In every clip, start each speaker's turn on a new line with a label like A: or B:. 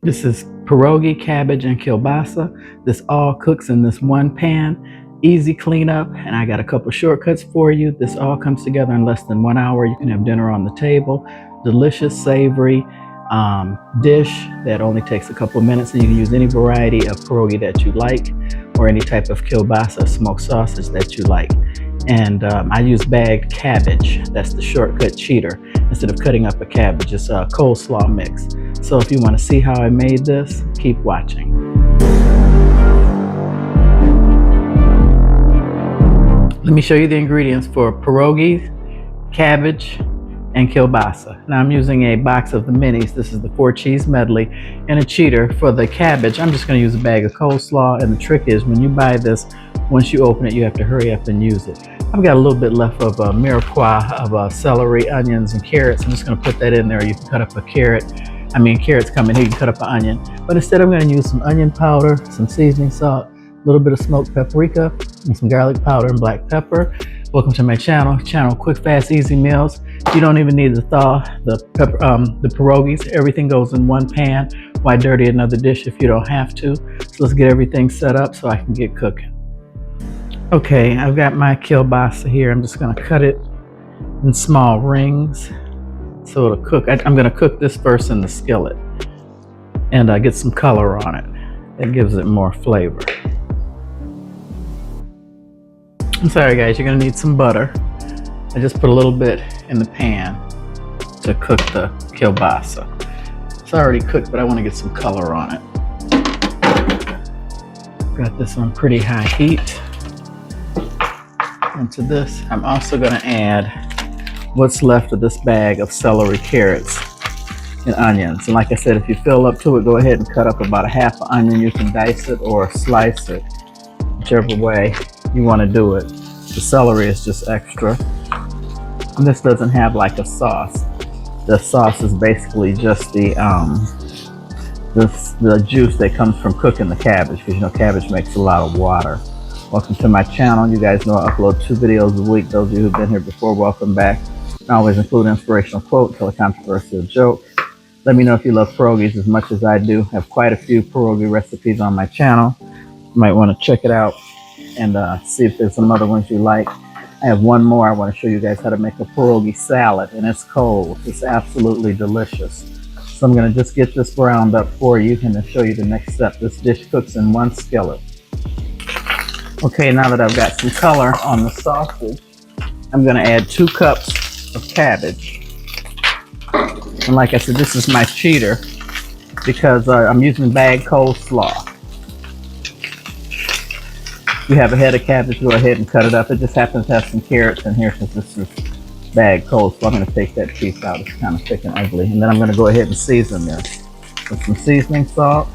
A: This is pierogi, cabbage, and kielbasa. This all cooks in this one pan. Easy cleanup, and I got a couple shortcuts for you. This all comes together in less than 1 hour. You can have dinner on the table. Delicious, savory dish that only takes a couple of minutes, and you can use any variety of pierogi that you like, or any type of kielbasa, smoked sausage that you like. And I use bagged cabbage. That's the shortcut cheater. Instead of cutting up a cabbage, it's a coleslaw mix. So if you want to see how I made this, keep watching. Let me show you the ingredients for pierogi, cabbage, and kielbasa. Now I'm using a box of the minis. This is the 4-cheese medley, and a cheater. For the cabbage, I'm just going to use a bag of coleslaw, and the trick is when you buy this, once you open it, you have to hurry up and use it. I've got a little bit left of a mirepoix of celery, onions, and carrots. I'm just going to put that in there. You can cut up a carrot. Carrots come in here, you can cut up an onion. But instead, I'm going to use some onion powder, some seasoning salt, a little bit of smoked paprika, and some garlic powder and black pepper. Welcome to my channel. Quick, fast, easy meals. You don't even need to thaw the pierogies. Everything goes in one pan. Why dirty another dish if you don't have to? So let's get everything set up so I can get cooking. Okay, I've got my kielbasa here. I'm just going to cut it in small rings so it'll cook. I'm going to cook this first in the skillet and get some color on it. That gives it more flavor. I'm sorry guys, you're going to need some butter. I just put a little bit in the pan to cook the kielbasa. It's already cooked, but I want to get some color on it. Got this on pretty high heat. Into this, I'm also going to add what's left of this bag of celery, carrots, and onions. And like I said, if you fill up to it, go ahead and cut up about a half an onion. You can dice it or slice it, whichever way you want to do it. The celery is just extra. And this doesn't have like a sauce. The sauce is basically just the juice that comes from cooking the cabbage, because you know cabbage makes a lot of water. Welcome to my channel. You guys know I upload 2 videos a week. Those of you who've been here before, welcome back. I always include an inspirational quote, tell a controversial joke. Let me know if you love pierogies as much as I do. I have quite a few pierogi recipes on my channel. You might want to check it out and see if there's some other ones you like. I have one more. I want to show you guys how to make a pierogi salad, and it's cold. It's absolutely delicious. So I'm going to just get this browned up for you and then show you the next step. This dish cooks in one skillet. Okay, now that I've got some color on the sausage, I'm going to add 2 cups of cabbage. And like I said, this is my cheater because I'm using bagged coleslaw. If you have a head of cabbage, go ahead and cut it up. It just happens to have some carrots in here since this is bagged coleslaw. I'm going to take that piece out. It's kind of thick and ugly. And then I'm going to go ahead and season this with some seasoning salt.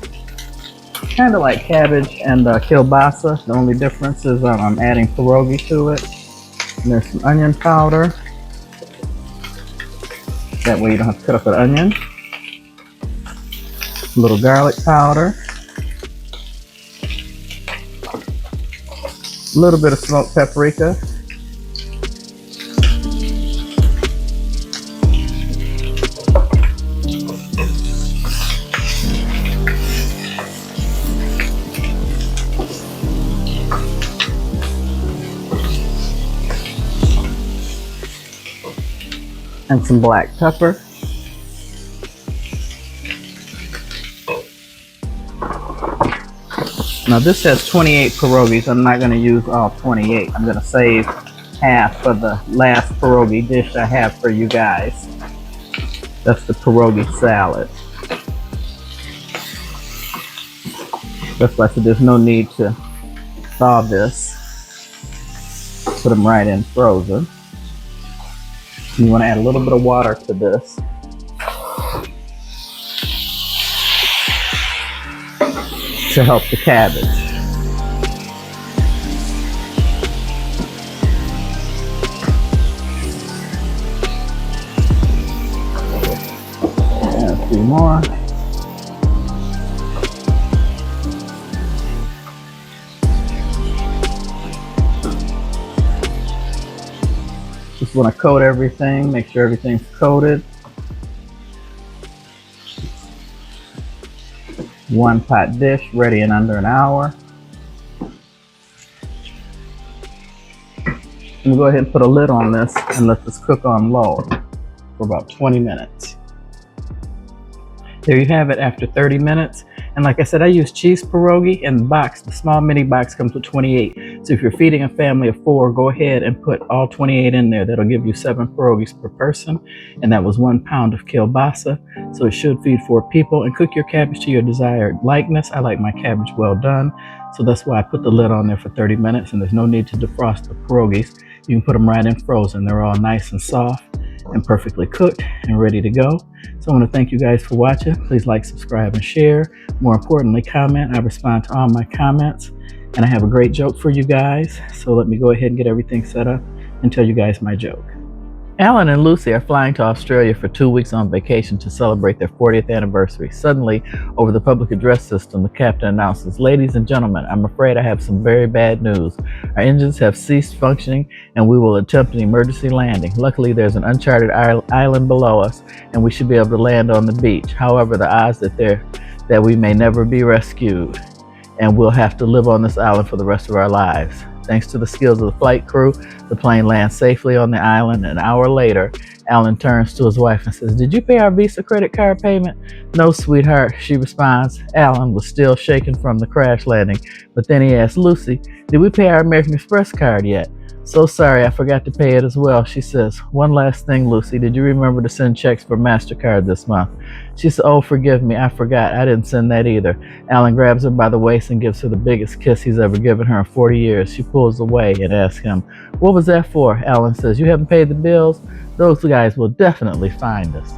A: Kind of like cabbage and kielbasa. The only difference is I'm adding pierogi to it. And there's some onion powder. That way you don't have to cut up an onion. A little garlic powder. A little bit of smoked paprika. And some black pepper. Now this has 28 pierogies. I'm not going to use all 28. I'm going to save half for the last pierogi dish I have for you guys. That's the pierogi salad. That's why I said there's no need to thaw this. Put them right in frozen. You want to add a little bit of water to this. To help the cabbage. And a few more. Just want to coat everything, make sure everything's coated. One pot dish ready in under an hour. I'm gonna go ahead and put a lid on this and let this cook on low for about 20 minutes. There you have it after 30 minutes. And like I said, I use cheese pierogi in the box. The small mini box comes with 28. So if you're feeding a family of 4, go ahead and put all 28 in there. That'll give you 7 pierogies per person. And that was 1 pound of kielbasa. So it should feed 4 people. And cook your cabbage to your desired likeness. I like my cabbage well done. So that's why I put the lid on there for 30 minutes. And there's no need to defrost the pierogies. You can put them right in frozen. They're all nice and soft and perfectly cooked and ready to go. So I want to thank you guys for watching. Please like, subscribe, and share. More importantly, comment. I respond to all my comments. And I have a great joke for you guys. So let me go ahead and get everything set up and tell you guys my joke. Alan and Lucy are flying to Australia for 2 weeks on vacation to celebrate their 40th anniversary. Suddenly, over the public address system, the captain announces, "Ladies and gentlemen, I'm afraid I have some very bad news. Our engines have ceased functioning and we will attempt an emergency landing. Luckily, there's an uncharted island below us and we should be able to land on the beach. However, the odds that we may never be rescued and we'll have to live on this island for the rest of our lives." Thanks to the skills of the flight crew, the plane lands safely on the island. An hour later, Alan turns to his wife and says, "Did you pay our Visa credit card payment?" "No, sweetheart," she responds. Alan was still shaken from the crash landing, but then he asked Lucy, "Did we pay our American Express card yet?" "So sorry, I forgot to pay it as well," she says. "One last thing, Lucy, did you remember to send checks for MasterCard this month?" She said, "Oh, forgive me, I forgot. I didn't send that either." Alan grabs her by the waist and gives her the biggest kiss he's ever given her in 40 years. She pulls away and asks him, "What was that for?" Alan says, "You haven't paid the bills? Those guys will definitely find us."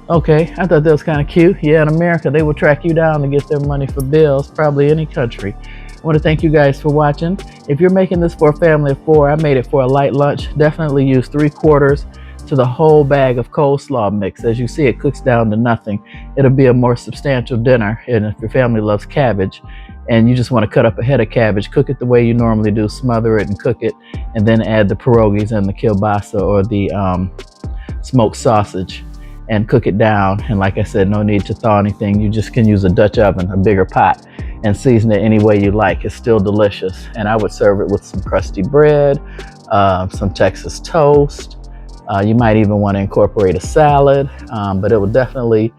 A: Okay, I thought that was kind of cute. Yeah, in America, they will track you down to get their money for bills, probably any country. I want to thank you guys for watching. If you're making this for a family of 4, I made it for a light lunch. Definitely use 3/4 to the whole bag of coleslaw mix. As you see, it cooks down to nothing. It'll be a more substantial dinner. And if your family loves cabbage and you just want to cut up a head of cabbage, cook it the way you normally do, smother it and cook it, and then add the pierogies and the kielbasa or the smoked sausage and cook it down. And like I said, no need to thaw anything. You just can use a Dutch oven, a bigger pot, and season it any way you like. It's still delicious. And I would serve it with some crusty bread, some Texas toast. You might even want to incorporate a salad, but it will definitely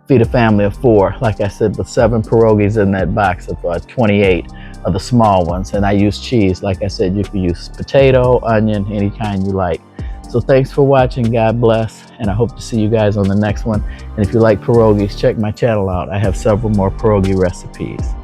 A: feed a family of 4. Like I said, with 7 pierogies in that box of 28 of the small ones. And I use cheese. Like I said, you can use potato, onion, any kind you like. So thanks for watching. God bless. And I hope to see you guys on the next one. And if you like pierogies, check my channel out. I have several more pierogi recipes.